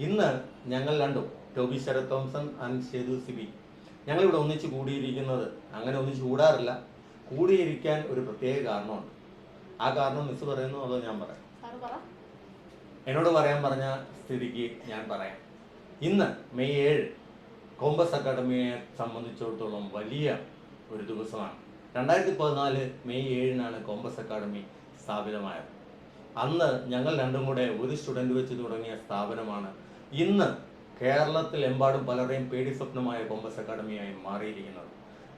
ഇന്ന് ഞങ്ങൾ രണ്ടും Toby Sharath Thomson and Sethu Sibi ഞങ്ങളിവിടെ ഒന്നിച്ച് കൂടിയിരിക്കുന്നത് അങ്ങനെ ഒന്നിച്ച് കൂടാറില്ല. കൂടിയിരിക്കാൻ ഒരു പ്രത്യേക കാരണമുണ്ട്. ആ കാരണം മിസ് പറയുന്നു അതോ ഞാൻ പറയാം? എന്നോട് പറയാൻ പറഞ്ഞ സ്ഥിതിക്ക് ഞാൻ പറയാം. ഇന്ന് മെയ് 7 കോമ്പസ് അക്കാഡമിയെ സംബന്ധിച്ചിടത്തോളം വലിയ ഒരു ദിവസമാണ്. 2014 മെയ് 7 കോമ്പസ് അക്കാഡമി സ്ഥാപിതമായത്. അന്ന് ഞങ്ങൾ രണ്ടും കൂടെ ഒരു സ്റ്റുഡൻറ് വെച്ച് തുടങ്ങിയ സ്ഥാപനമാണ് ഇന്ന് കേരളത്തിലെമ്പാടും പലരെയും പേടി സ്വപ്നമായ കോമ്പസ് അക്കാഡമിയായി മാറിയിരിക്കുന്നത്.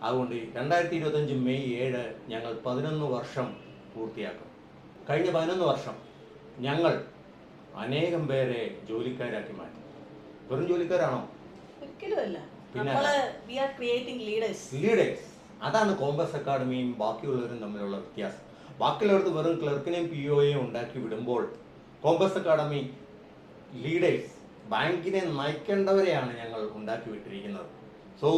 അതുകൊണ്ട് 2025 മെയ് 7 ഞങ്ങൾ 11 വർഷം പൂർത്തിയാക്കും. കഴിഞ്ഞ 11 വർഷം ഞങ്ങൾ അനേകം പേരെ ജോലിക്കാരാക്കി മാറ്റി. വെറും ജോലിക്കാരാണോ? പിന്നെ ലീഡേഴ്സ്. അതാണ് കോമ്പസ് അക്കാഡമിയും ബാക്കിയുള്ളവരും തമ്മിലുള്ള വ്യത്യാസം. ബാക്കിയുള്ളവർക്ക് വെറും ക്ലർക്കിനെയും POയെയും ഉണ്ടാക്കി വിടുമ്പോൾ കോമ്പസ് അക്കാഡമി ലീഡേഴ്സ്, ബാങ്കിനെ നയിക്കേണ്ടവരെയാണ് ഞങ്ങൾ ഉണ്ടാക്കി വിട്ടിരിക്കുന്നത്. സോ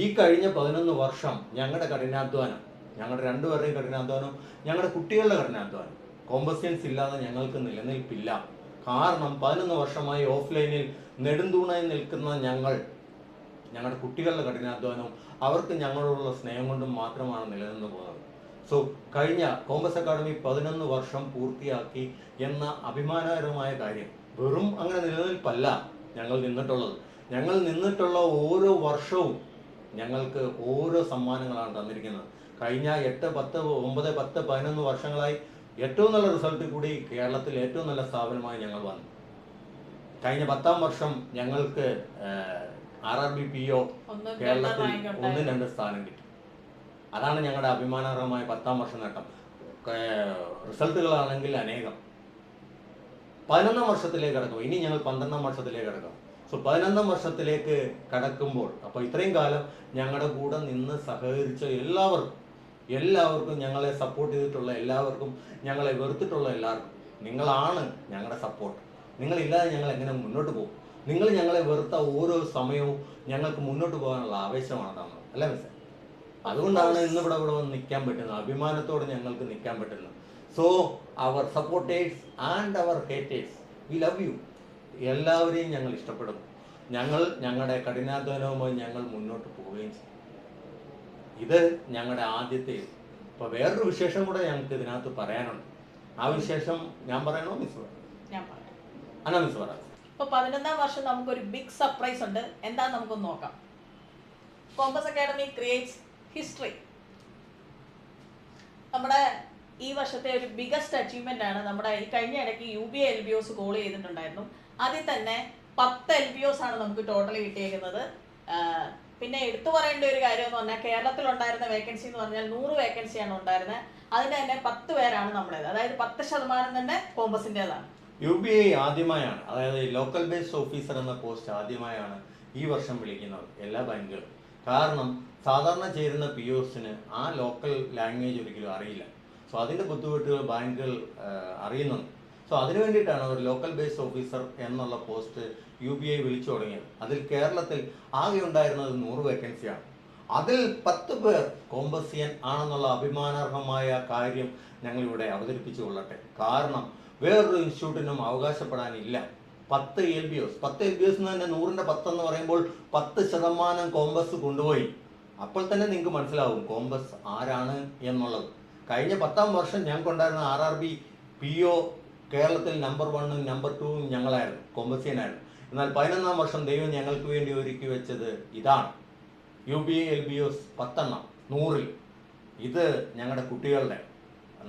ഈ കഴിഞ്ഞ 11 വർഷം ഞങ്ങളുടെ കഠിനാധ്വാനം, ഞങ്ങളുടെ രണ്ടുപേരുടെയും കഠിനാധ്വാനം, ഞങ്ങളുടെ കുട്ടികളുടെ കഠിനാധ്വാനം, കോമ്പസിയൻസ് ഇല്ലാതെ ഞങ്ങൾക്ക് നിലനിൽപ്പില്ല. കാരണം 11 വർഷമായി ഓഫ്ലൈനിൽ നെടുന്തൂണായി നിൽക്കുന്ന ഞങ്ങളുടെ കുട്ടികളുടെ കഠിനാധ്വാനവും അവർക്ക് ഞങ്ങളോടുള്ള സ്നേഹം കൊണ്ടും മാത്രമാണ് നിലനിന്ന് പോകുന്നത്. സോ കഴിഞ്ഞ കോമ്പസ് അക്കാഡമി 11 വർഷം പൂർത്തിയാക്കി എന്ന അഭിമാനകരമായ കാര്യം വെറും അങ്ങനെ നിലനിൽപ്പല്ല ഞങ്ങൾ നിന്നിട്ടുള്ളത്. ഞങ്ങൾ നിന്നിട്ടുള്ള ഓരോ വർഷവും ഞങ്ങൾക്ക് ഓരോ സമ്മാനങ്ങളാണ് തന്നിരിക്കുന്നത്. കഴിഞ്ഞ 8, 10, 9, 10, 11 വർഷങ്ങളായി ഏറ്റവും നല്ല റിസൾട്ട് കൂടി കേരളത്തിൽ ഏറ്റവും നല്ല സ്ഥാപനമായി ഞങ്ങൾ വന്നു. കഴിഞ്ഞ 10ാം വർഷം ഞങ്ങൾക്ക് RRB PO കേരളത്തിൽ 1-2 സ്ഥാനം കിട്ടി. അതാണ് ഞങ്ങളുടെ അഭിമാനകരമായ 10ാം വർഷം നേട്ടം. റിസൾട്ടുകളാണെങ്കിൽ അനേകം. 11ാം വർഷത്തിലേക്ക് കടക്കും. ഇനി ഞങ്ങൾ 12ാം വർഷത്തിലേക്ക് കടക്കും. സോ 11ാം വർഷത്തിലേക്ക് കടക്കുമ്പോൾ അപ്പോൾ ഇത്രയും കാലം ഞങ്ങളുടെ കൂടെ നിന്ന് സഹകരിച്ച എല്ലാവർക്കും ഞങ്ങളെ സപ്പോർട്ട് ചെയ്തിട്ടുള്ള എല്ലാവർക്കും, ഞങ്ങളെ വെറുത്തിട്ടുള്ള എല്ലാവർക്കും നിങ്ങളാണ് ഞങ്ങളുടെ സപ്പോർട്ട്. നിങ്ങളില്ലാതെ ഞങ്ങൾ എങ്ങനെ മുന്നോട്ട് പോകും? നിങ്ങൾ ഞങ്ങളെ വെറുത്ത ഓരോ സമയവും ഞങ്ങൾക്ക് മുന്നോട്ട് പോകാനുള്ള ആവേശമാണ് തന്നത്, അല്ലേ മിസ്സേ? അതുകൊണ്ടാണ് ഇന്നിവിടെ വന്ന് നിൽക്കാൻ പറ്റുന്നത്, അഭിമാനത്തോടെ ഞങ്ങൾക്ക് നിൽക്കാൻ പറ്റുന്നത്. So our supporters and our haters, we love you. എല്ലാവരെയും ഞങ്ങൾ ഇഷ്ടപ്പെടുന്നു. ഞങ്ങളുടെ കഠിനാധ്വാനവുമായി ഞങ്ങൾ മുന്നോട്ട് പോവുകയും ചെയ്യും. ഇത് ഞങ്ങളുടെ ആദ്യത്തെ. ഇപ്പോൾ വേറൊരു വിശേഷം കൂടെ ഞങ്ങൾക്ക് ഇതിനകത്ത് പറയാനുണ്ട്. ആ വിശേഷം ഞാൻ പറയണോ മിസ് പറയാം? അന്നാ മിസ് പറയാം. ഇപ്പോൾ 11ാം വർഷം നമുക്കൊരു ബിഗ് സർപ്രൈസ് ഉണ്ട്. എന്താന്ന് നമുക്കൊന്ന് നോക്കാം. Compass academy creates history. നമ്മുടെ ഈ വർഷത്തെ ഒരു ബിഗസ്റ്റ് അച്ചീവ്മെന്റ് ആണ്. നമ്മുടെ ഈ കഴിഞ്ഞ ഇടയ്ക്ക് UBA LBOs കോൾ ചെയ്തിട്ടുണ്ടായിരുന്നു. അതിൽ തന്നെ 10 LBOs ആണ് നമുക്ക് ടോട്ടൽ കിട്ടിയേക്കുന്നത്. പിന്നെ എടുത്തു പറയേണ്ട ഒരു കാര്യം എന്ന് പറഞ്ഞാൽ കേരളത്തിൽ ഉണ്ടായിരുന്ന വേക്കൻസി എന്ന് പറഞ്ഞാൽ 100 വേക്കൻസിയാണ് ഉണ്ടായിരുന്നത്. അതിന് തന്നെ 10 പേരാണ് നമ്മുടേത്. അതായത് 10% തന്നെ കോമ്പസിൻ്റെതാണ്. UBA ആദ്യമായാണ്, അതായത് ലോക്കൽ ബേസ്ഡ് ഓഫീസർ എന്ന പോസ്റ്റ് ആദ്യമായാണ് ഈ വർഷം വിളിക്കുന്നത് എല്ലാ ബാങ്കുകളും. കാരണം സാധാരണ ചേരുന്ന POസിന് ആ ലോക്കൽ ലാംഗ്വേജ് ഒരിക്കലും അറിയില്ല. സോ അതിൻ്റെ ബുദ്ധിമുട്ടുകൾ ബാങ്കുകൾ അറിയുന്നുണ്ട്. സോ അതിനു വേണ്ടിയിട്ടാണ് ഒരു ലോക്കൽ ബേസ്ഡ് ഓഫീസർ എന്നുള്ള പോസ്റ്റ് UBA വിളിച്ചു തുടങ്ങിയത്. അതിൽ കേരളത്തിൽ ആകെ ഉണ്ടായിരുന്നത് 100 വേക്കൻസിയാണ്. അതിൽ 10 പേർ കോമ്പസിയൻ ആണെന്നുള്ള അഭിമാനാർഹമായ കാര്യം ഞങ്ങളിവിടെ അവതരിപ്പിച്ചു കൊള്ളട്ടെ. കാരണം വേറൊരു ഇൻസ്റ്റിറ്റ്യൂട്ടിനും അവകാശപ്പെടാനില്ല. 10 LBOs തന്നെ 100ന്റെ 10 എന്ന് പറയുമ്പോൾ 10% കോമ്പസ് കൊണ്ടുപോയി. അപ്പോൾ തന്നെ നിങ്ങൾക്ക് മനസ്സിലാവും കോമ്പസ് ആരാണ് എന്നുള്ളത്. കഴിഞ്ഞ 10ാം വർഷം ഞങ്ങൾക്കുണ്ടായിരുന്ന RRB PO കേരളത്തിൽ നമ്പർ 1ഉം നമ്പർ 2ഉം ഞങ്ങളായിരുന്നു, കോമ്പസിയനായിരുന്നു. എന്നാൽ 11ാം വർഷം ദൈവം ഞങ്ങൾക്ക് വേണ്ടി ഒരുക്കി വെച്ചത് ഇതാണ്. UBA LBOs 10 100ൽ. ഇത് ഞങ്ങളുടെ കുട്ടികളുടെ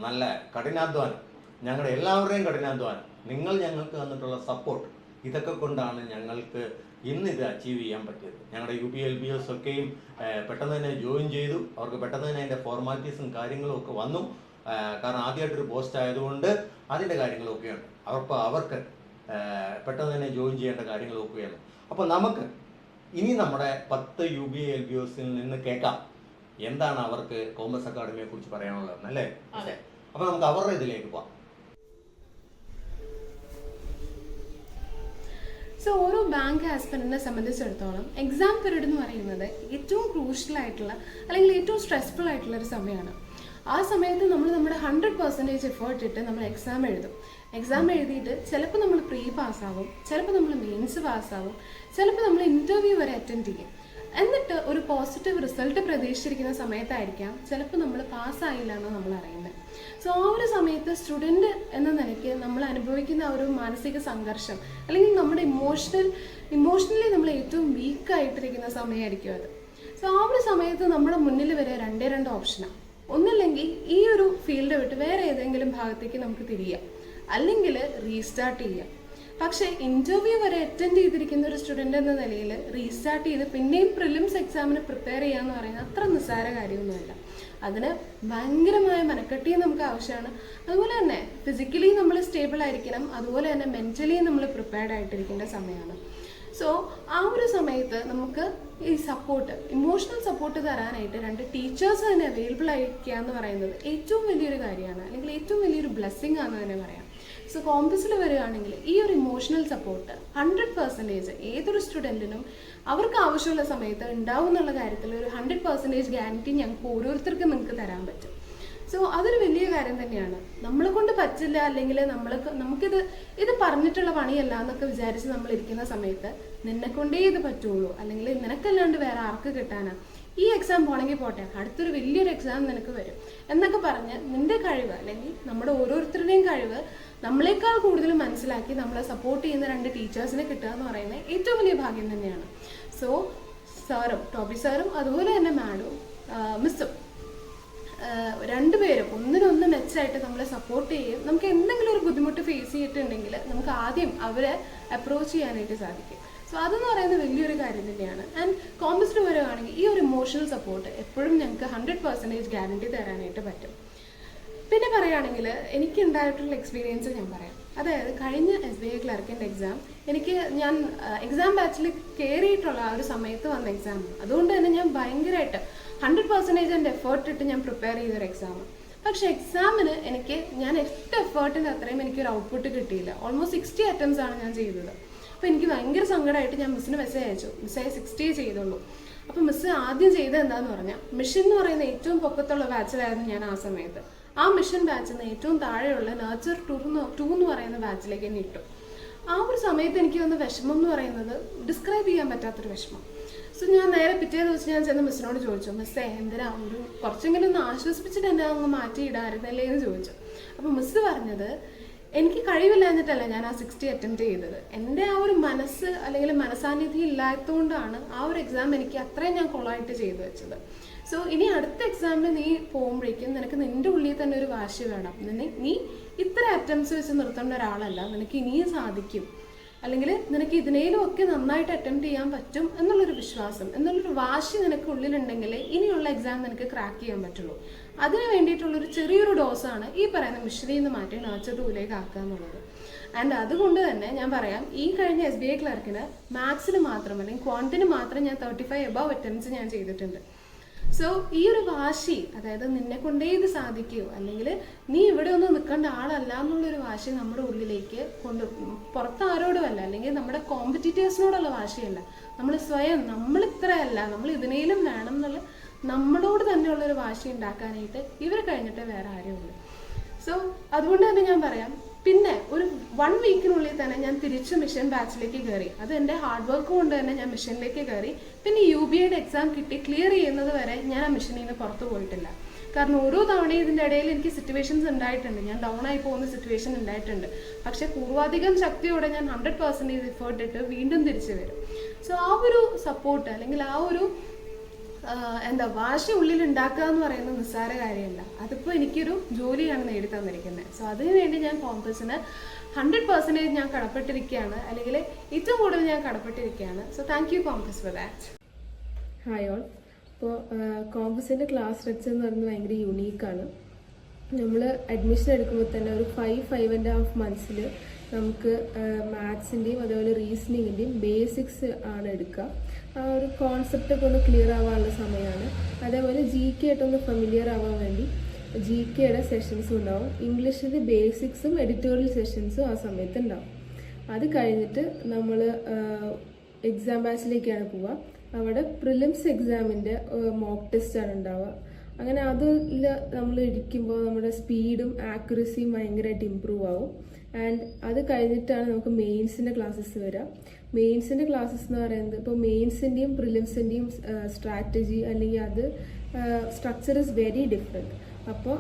നല്ല കഠിനാധ്വാനം, ഞങ്ങളുടെ എല്ലാവരുടെയും കഠിനാധ്വാനം, നിങ്ങൾ ഞങ്ങൾക്ക് തന്നിട്ടുള്ള സപ്പോർട്ട്, ഇതൊക്കെ കൊണ്ടാണ് ഞങ്ങൾക്ക് ഇന്നിത് അച്ചീവ് ചെയ്യാൻ പറ്റിയത്. ഞങ്ങളുടെ UBA LBOs ഒക്കെയും പെട്ടെന്ന് തന്നെ ജോയിൻ ചെയ്തു. അവർക്ക് പെട്ടെന്ന് തന്നെ അതിൻ്റെ ഫോർമാലിറ്റീസും കാര്യങ്ങളും ഒക്കെ വന്നു. കാരണം ആദ്യമായിട്ടൊരു പോസ്റ്റ് ആയതുകൊണ്ട് അതിൻ്റെ കാര്യങ്ങളൊക്കെയുണ്ട്. അവർക്ക് പെട്ടെന്ന് തന്നെ ജോയിൻ ചെയ്യേണ്ട കാര്യങ്ങളൊക്കെയാണ്. അപ്പോൾ നമുക്ക് ഇനി നമ്മുടെ 10 UBA LBOസിൽ നിന്ന് കേൾക്കാം എന്താണ് അവർക്ക് കോമ്പസ് അക്കാഡമിയെ കുറിച്ച് പറയാനുള്ളത്, അല്ലേ? അപ്പോൾ നമുക്ക് അവരുടെ ഇതിലേക്ക് പോവാം. സോ ഓരോ ബാങ്ക് ആസ്പിറന്റിനെ സംബന്ധിച്ചിടത്തോളം എക്സാം പീരീഡ് എന്ന് പറയുന്നത് ഏറ്റവും ക്രൂഷ്യൽ ആയിട്ടുള്ള അല്ലെങ്കിൽ ഏറ്റവും സ്ട്രെസ്ഫുൾ ആയിട്ടുള്ള ഒരു സമയമാണ്. ആ സമയത്ത് നമ്മൾ നമ്മുടെ 100% എഫേർട്ട് ഇട്ട് നമ്മൾ എക്സാം എഴുതും. എക്സാം എഴുതിയിട്ട് ചിലപ്പോൾ നമ്മൾ പ്രീ പാസ്സാവും, ചിലപ്പോൾ നമ്മൾ മെയിൻസ് പാസ്സാവും, ചിലപ്പോൾ നമ്മൾ ഇൻ്റർവ്യൂ വരെ അറ്റൻഡ് ചെയ്യും. എന്നിട്ട് ഒരു പോസിറ്റീവ് റിസൾട്ട് പ്രതീക്ഷിച്ചിരിക്കുന്ന സമയത്തായിരിക്കാം ചിലപ്പോൾ നമ്മൾ പാസ്സായില്ല എന്ന് നമ്മൾ അറിയുന്നത്. സോ ആ ഒരു സമയത്ത് സ്റ്റുഡൻറ്റ് എന്ന നിലയ്ക്ക് നമ്മൾ അനുഭവിക്കുന്ന ആ ഒരു മാനസിക സംഘർഷം, അല്ലെങ്കിൽ നമ്മുടെ ഇമോഷണലി നമ്മൾ ഏറ്റവും വീക്കായിട്ടിരിക്കുന്ന സമയമായിരിക്കും അത്. സോ ആ ഒരു സമയത്ത് നമ്മുടെ മുന്നിൽ വരെ രണ്ട് ഓപ്ഷനാണ്. ഒന്നില്ലെങ്കിൽ ഈ ഒരു ഫീൽഡ് വിട്ട് വേറെ ഏതെങ്കിലും ഭാഗത്തേക്ക് നമുക്ക് തിരിയാം, അല്ലെങ്കിൽ റീസ്റ്റാർട്ട് ചെയ്യാം. പക്ഷേ ഇൻ്റർവ്യൂ വരെ അറ്റൻഡ് ചെയ്തിരിക്കുന്ന ഒരു സ്റ്റുഡൻ്റ് എന്ന നിലയിൽ റീസ്റ്റാർട്ട് ചെയ്ത് പിന്നെയും പ്രിലിംസ് എക്സാമിന് പ്രിപ്പയർ ചെയ്യുക എന്ന് പറയുന്നത് അത്ര നിസ്സാര കാര്യമൊന്നുമല്ല. അതിന് ഭയങ്കരമായ മനക്കെട്ടിയും നമുക്ക് ആവശ്യമാണ്. അതുപോലെ തന്നെ ഫിസിക്കലി നമ്മൾ സ്റ്റേബിൾ ആയിരിക്കണം, അതുപോലെ തന്നെ മെൻ്റലി നമ്മൾ പ്രിപ്പയർഡ് ആയിട്ടിരിക്കേണ്ട സമയമാണ്. സോ ആ ഒരു സമയത്ത് നമുക്ക് ഈ സപ്പോർട്ട്, ഇമോഷണൽ സപ്പോർട്ട് തരാനായിട്ട് 2 ടീച്ചേഴ്സ് തന്നെ അവൈലബിൾ ആയിരിക്കുക എന്ന് പറയുന്നത് ഏറ്റവും വലിയൊരു കാര്യമാണ്, അല്ലെങ്കിൽ ഏറ്റവും വലിയൊരു ബ്ലെസ്സിങ് ആണെന്ന് തന്നെ പറയാം. സോ കോമ്പസിൽ വരികയാണെങ്കിൽ ഈ ഒരു ഇമോഷണൽ സപ്പോർട്ട് 100% ഏതൊരു സ്റ്റുഡൻറ്റിനും അവർക്ക് ആവശ്യമുള്ള സമയത്ത് ഉണ്ടാവും എന്നുള്ള കാര്യത്തിൽ ഒരു 100% ഗ്യാരണ്ടി ഞങ്ങൾക്ക് ഓരോരുത്തർക്കും നിങ്ങൾക്ക് തരാൻ പറ്റും. സോ അതൊരു വലിയ കാര്യം തന്നെയാണ്. നമ്മളെ കൊണ്ട് പറ്റില്ല, അല്ലെങ്കിൽ നമുക്കിത് പറഞ്ഞിട്ടുള്ള പണിയല്ല എന്നൊക്കെ വിചാരിച്ച് നമ്മൾ ഇരിക്കുന്ന സമയത്ത് നിന്നെക്കൊണ്ടേ ഇത് പറ്റുള്ളൂ, അല്ലെങ്കിൽ നിനക്കല്ലാണ്ട് വേറെ ആർക്ക് കിട്ടാനാ, ഈ എക്സാം പോണെങ്കിൽ പോട്ടെ, അടുത്തൊരു വലിയൊരു എക്സാം നിനക്ക് വരും എന്നൊക്കെ പറഞ്ഞ് നിന്റെ കഴിവ്, അല്ലെങ്കിൽ നമ്മുടെ ഓരോരുത്തരുടെയും കഴിവ് നമ്മളെക്കാൾ കൂടുതൽ മനസ്സിലാക്കി നമ്മളെ സപ്പോർട്ട് ചെയ്യുന്ന 2 ടീച്ചേഴ്സിനെ കിട്ടുക എന്ന് പറയുന്നത് ഏറ്റവും വലിയ ഭാഗ്യം തന്നെയാണ്. സോ സാറും, ടോബി സാറും അതുപോലെ തന്നെ മാഡവും മിസ്സും രണ്ടുപേരും ഒന്നിനൊന്ന് മെച്ചമായിട്ട് നമ്മളെ സപ്പോർട്ട് ചെയ്യും. നമുക്ക് എന്തെങ്കിലും ഒരു ബുദ്ധിമുട്ട് ഫേസ് ചെയ്തിട്ടുണ്ടെങ്കിൽ നമുക്ക് ആദ്യം അവരെ അപ്രോച്ച് ചെയ്യാനായിട്ട് സാധിക്കും. സോ അതെന്ന് പറയുന്നത് വലിയൊരു കാര്യം തന്നെയാണ്. ആൻഡ് കോമ്പസിന് വരികയാണെങ്കിൽ ഈ ഒരു ഇമോഷണൽ സപ്പോർട്ട് എപ്പോഴും ഞങ്ങൾക്ക് 100% ഗ്യാരണ്ടി തരാനായിട്ട് പറ്റും. പിന്നെ പറയുകയാണെങ്കിൽ എനിക്കുണ്ടായിട്ടുള്ള എക്സ്പീരിയൻസ് ഞാൻ പറയാം. അതായത് കഴിഞ്ഞ SBI ക്ലർക്കിൻ്റെ എക്സാം ഞാൻ എക്സാം ബാച്ചിൽ കയറിയിട്ടുള്ള ആ ഒരു സമയത്ത് വന്ന എക്സാമാണ്. അതുകൊണ്ട് തന്നെ ഞാൻ ഭയങ്കരമായിട്ട് 100% എൻ്റെ എഫേർട്ട് ഇട്ട് ഞാൻ പ്രിപ്പയർ ചെയ്തൊരു എക്സാമാണ്. പക്ഷേ എക്സാമിന് ഞാൻ 8 എഫേർട്ടിൻ്റെ അത്രയും എനിക്കൊരു ഔട്ട്പുട്ട് കിട്ടിയില്ല. ഓൾമോസ്റ്റ് 60 അറ്റംപ്റ്റ്സ് ആണ് ഞാൻ ചെയ്തത്. അപ്പോൾ എനിക്ക് ഭയങ്കര സങ്കടമായിട്ട് ഞാൻ മിസ്സിന് മെസ്സേജ് അയച്ചു. മിസ്സായി 60 ചെയ്തുള്ളൂ. അപ്പോൾ മിസ്സ് ആദ്യം ചെയ്തത് എന്താന്ന് പറഞ്ഞാൽ, മിഷൻ എന്ന് പറയുന്ന ഏറ്റവും പൊക്കത്തുള്ള ബാച്ചിലായിരുന്നു ഞാൻ ആ സമയത്ത്. ആ മിഷൻ ബാച്ചിൽ നിന്ന് ഏറ്റവും താഴെയുള്ള നർച്ചർ 2 എന്ന് പറയുന്ന ബാച്ചിലേക്ക് എന്നെ ഇട്ടു. ആ ഒരു സമയത്ത് എനിക്ക് വന്ന വിഷമം എന്ന് പറയുന്നത് ഡിസ്ക്രൈബ് ചെയ്യാൻ പറ്റാത്തൊരു വിഷമം. സോ ഞാൻ നേരെ പിറ്റേ ദിവസം ഞാൻ ചെന്ന് മിസ്സിനോട് ചോദിച്ചു, മിസ്സേ എന്തിനാ കുറച്ചെങ്കിലും ഒന്ന് ആശ്വസിപ്പിച്ചിട്ട് എന്നെ അങ്ങ് മാറ്റിയിടായിരുന്നല്ലേ എന്ന് ചോദിച്ചു. അപ്പോൾ മിസ്സ് പറഞ്ഞത്, എനിക്ക് കഴിവില്ലാഞ്ഞിട്ടല്ല ഞാൻ ആ 60 അറ്റംപ്റ്റ് ചെയ്തത്, എൻ്റെ ആ ഒരു മനസ്സ് അല്ലെങ്കിൽ മനസാന്നിധ്യം ഇല്ലാത്തതുകൊണ്ടാണ് ആ ഒരു എക്സാം എനിക്ക് അത്രയും ഞാൻ കൊളായിട്ട് ചെയ്തു വെച്ചത്. സോ ഇനി അടുത്ത എക്സാമിന് നീ പോകുമ്പോഴേക്കും നിനക്ക് നിൻ്റെ ഉള്ളിൽ തന്നെ ഒരു വാശി വേണം. നീ ഇത്ര അറ്റംപ്റ്റ്സ് വെച്ച് നിർത്തേണ്ട ഒരാളല്ല, നിനക്ക് ഇനിയും സാധിക്കും, അല്ലെങ്കിൽ നിനക്ക് ഇതിനേലും ഒക്കെ നന്നായിട്ട് അറ്റംപ്റ്റ് ചെയ്യാൻ പറ്റും എന്നുള്ളൊരു വിശ്വാസം, എന്നുള്ളൊരു വാശി നിനക്ക് ഉള്ളിലുണ്ടെങ്കിൽ ഇനിയുള്ള എക്സാം നിനക്ക് ക്രാക്ക് ചെയ്യാൻ പറ്റുള്ളൂ. അതിന് വേണ്ടിയിട്ടുള്ളൊരു ചെറിയൊരു ഡോസാണ് ഈ പറയുന്ന മിഷനിൽ നിന്ന് മാറ്റി നർച്ചർ 2ലേക്ക് ആക്കുക എന്നുള്ളത്. ആൻഡ് അതുകൊണ്ട് തന്നെ ഞാൻ പറയാം, ഈ കഴിഞ്ഞ SBI ക്ലർക്കിന് മാത്സിന് മാത്രം അല്ലെങ്കിൽ ക്വാണ്ടിന് മാത്രം ഞാൻ 35 above അറ്റംപ്റ്റ്സ് ഞാൻ ചെയ്തിട്ടുണ്ട്. സോ ഈ ഒരു വാശി, അതായത് നിന്നെ കൊണ്ടേ ഇത് സാധിക്കൂ, അല്ലെങ്കിൽ നീ ഇവിടെ ഒന്നും നിൽക്കേണ്ട ആളല്ല എന്നുള്ളൊരു വാശി നമ്മുടെ ഉള്ളിലേക്ക് പുറത്ത് ആരോടുമല്ല, അല്ലെങ്കിൽ നമ്മുടെ കോമ്പറ്റീറ്റേഴ്സിനോടുള്ള വാശിയല്ല, നമ്മൾ സ്വയം നമ്മളിത്രയല്ല, നമ്മൾ ഇതിനേലും വേണം എന്നുള്ള നമ്മളോട് തന്നെയുള്ളൊരു വാശി ഉണ്ടാക്കാനായിട്ട് ഇവർ കഴിഞ്ഞിട്ട് വേറെ ആരുമില്ല. സോ അതുകൊണ്ട് തന്നെ ഞാൻ പറയാം, പിന്നെ ഒരു 1 വീക്കിനുള്ളിൽ തന്നെ ഞാൻ തിരിച്ച് മിഷൻ ബാച്ചിലേക്ക് കയറി. അത് എൻ്റെ ഹാർഡ് വർക്ക് കൊണ്ട് തന്നെ ഞാൻ മിഷനിലേക്ക് കയറി. പിന്നെ UBAയുടെ എക്സാം കിട്ടി ക്ലിയർ ചെയ്യുന്നത് വരെ ഞാൻ ആ മിഷനിൽ നിന്ന് പുറത്തു പോയിട്ടില്ല. കാരണം ഓരോ തവണയും ഇതിൻ്റെ ഇടയിൽ എനിക്ക് സിറ്റുവേഷൻസ് ഉണ്ടായിട്ടുണ്ട്, ഞാൻ ഡൗൺ ആയി പോകുന്ന സിറ്റുവേഷൻ ഉണ്ടായിട്ടുണ്ട്. പക്ഷേ പൂർവാധികം ശക്തിയോടെ ഞാൻ 100% എഫേർട്ട് ഇട്ട് വീണ്ടും തിരിച്ചു വരും. സോ ആ ഒരു സപ്പോർട്ട്, അല്ലെങ്കിൽ ആ ഒരു വാശി ഉള്ളിൽ ഉണ്ടാക്കുക എന്ന് പറയുന്നത് നിസ്സാര കാര്യമല്ല. അതിപ്പോൾ എനിക്കൊരു ജോലിയാണ് നേടി തന്നിരിക്കുന്നത്. സോ അതിനു വേണ്ടി ഞാൻ കോമ്പസിന് 100% ഞാൻ കടപ്പെട്ടിരിക്കുകയാണ്, അല്ലെങ്കിൽ ഏറ്റവും കൂടുതൽ ഞാൻ കടപ്പെട്ടിരിക്കുകയാണ്. So thank you Compass for that. Hi all. അപ്പോൾ കോമ്പസിൻ്റെ ക്ലാസ് സ്ട്രക്ചർ എന്ന് പറയുന്നത് ഭയങ്കര യുണീക്കാണ്. നമ്മൾ അഡ്മിഷൻ എടുക്കുമ്പോൾ തന്നെ ഒരു 5.5 months നമുക്ക് മാത്സിൻ്റെയും അതുപോലെ റീസണിങ്ങിൻ്റെയും ബേസിക്സ് ആണ് എടുക്കുക. ആ ഒരു കോൺസെപ്റ്റൊക്കെ ഒന്ന് ക്ലിയർ ആവാനുള്ള സമയമാണ്. അതേപോലെ GK ആയിട്ടൊന്ന് ഫെമിലിയർ ആവാൻ വേണ്ടി GKയുടെ സെഷൻസും ഉണ്ടാവും. ഇംഗ്ലീഷിൻ്റെ ബേസിക്സും എഡിറ്റോറിയൽ സെഷൻസും ആ സമയത്ത് ഉണ്ടാവും. അത് കഴിഞ്ഞിട്ട് നമ്മൾ എക്സാം ബാച്ചിലേക്കാണ് പോവുക. അവിടെ പ്രിലിംസ് എക്സാമിൻ്റെ മോക്ക് ടെസ്റ്റാണ് ഉണ്ടാവുക. അങ്ങനെ അതിൽ നമ്മൾ ഇരിക്കുമ്പോൾ നമ്മുടെ സ്പീഡും ആക്യുറസിയും ഭയങ്കരമായിട്ട് ഇമ്പ്രൂവ് ആവും. ആൻഡ് അത് കഴിഞ്ഞിട്ടാണ് നമുക്ക് മെയിൻസിൻ്റെ ക്ലാസ്സസ് വരിക. മെയിൻസിൻ്റെ ക്ലാസ്സസ് എന്ന് പറയുന്നത് ഇപ്പോൾ മെയിൻസിൻ്റെയും പ്രിലിംസിൻ്റെയും സ്ട്രാറ്റജി അല്ലെങ്കിൽ അത് സ്ട്രക്ചർ ഇസ് വെരി ഡിഫറെൻറ്റ്. അപ്പോൾ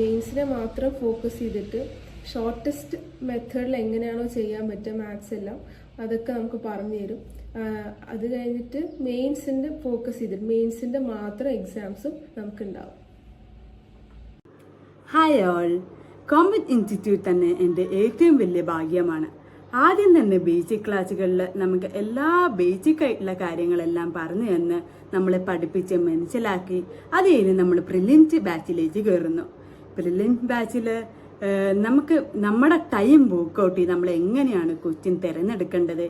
മെയിൻസിനെ മാത്രം ഫോക്കസ് ചെയ്തിട്ട് ഷോർട്ടസ്റ്റ് മെത്തേഡിൽ എങ്ങനെയാണോ ചെയ്യാൻ പറ്റുക മാത്സ് എല്ലാം അതൊക്കെ നമുക്ക് പറഞ്ഞു തരും. അത് കഴിഞ്ഞിട്ട് മെയിൻസിൻ്റെ ഫോക്കസ് ചെയ്തിട്ട് മെയിൻസിൻ്റെ മാത്രം എക്സാംസും നമുക്കുണ്ടാവും. ഹായ് ഓൾ, കോമ്പറ്റ് ഇൻസ്റ്റിറ്റ്യൂട്ട് തന്നെ എൻ്റെ ഏറ്റവും വലിയ ഭാഗ്യമാണ്. ആദ്യം തന്നെ ബേസിക് ക്ലാസ്സുകളിൽ നമുക്ക് എല്ലാ ബേസിക് ആയിട്ടുള്ള കാര്യങ്ങളെല്ലാം പറഞ്ഞു തന്ന് നമ്മളെ പഠിപ്പിച്ച് മനസ്സിലാക്കി അത് കഴിഞ്ഞ് നമ്മൾ പ്രിലിംസ് ബാച്ചിലേക്ക് കയറുന്നു. പ്രിലിംസ് ബാച്ചിൽ നമുക്ക് നമ്മുടെ ടൈം വർക്കൗട്ട് ചെയ്ത് നമ്മൾ എങ്ങനെയാണ് ക്വസ്റ്റ്യൻ തിരഞ്ഞെടുക്കേണ്ടത്,